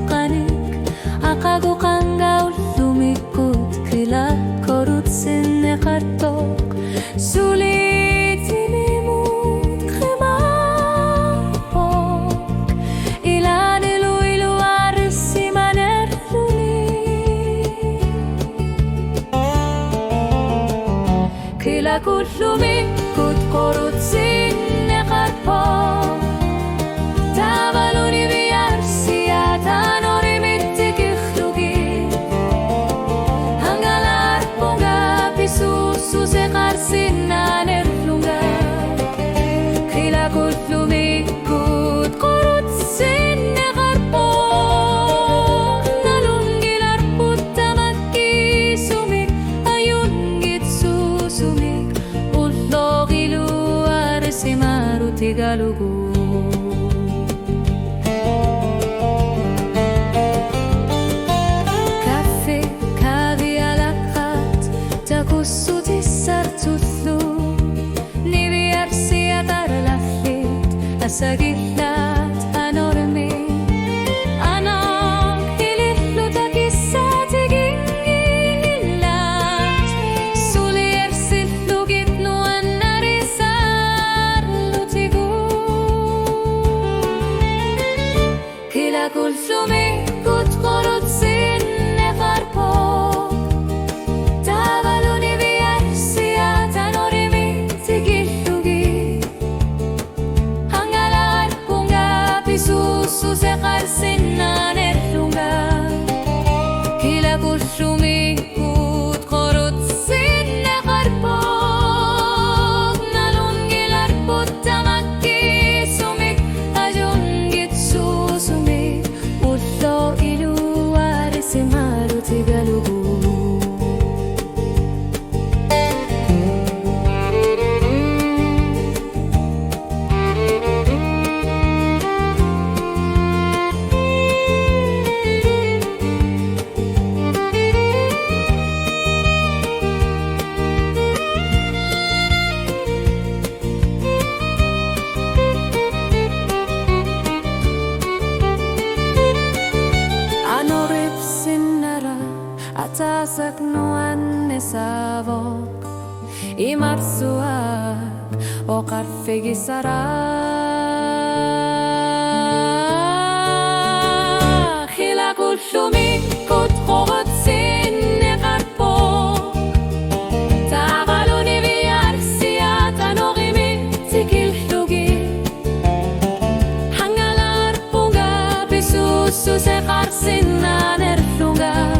kanik Akago kanggaul lumikut Kila korut sinne kartok Sulit inimut kemapok Ilan ilu arsi maner luni Kila kut lumikut korut sinne kartok Tavaluni biar siatan ori mitik ikhtugi Hanggalar ponga pisusu sekar sinan erlunga Kila kutlumikut korut sinne karpo Nalungilar putamaki sumik ayun gitsu sumik Ullo gilu arsimaru tigalugu Kussuti sartutlu Ni biar siatar lahlit Asagillat anormi Anak hilihlu takissat igingillat Suli ersillu gitnu annarisar lutigu Kila kulsumi kut korut sinne farpo Susu sekar sinan erlunga Kila kushumikut korut sinne karpok Nalungilar putamaki sumik Ajun gitsu sumik Ullo ilu arsimaru tigalugu Atasak nuan nesavok Imarsuak o karfigisara Hilakul lumikut korut sinne karpok Tavaluni biar siatan orimi tikillugi Hanggalar punga pisusu sekar sinan erlunga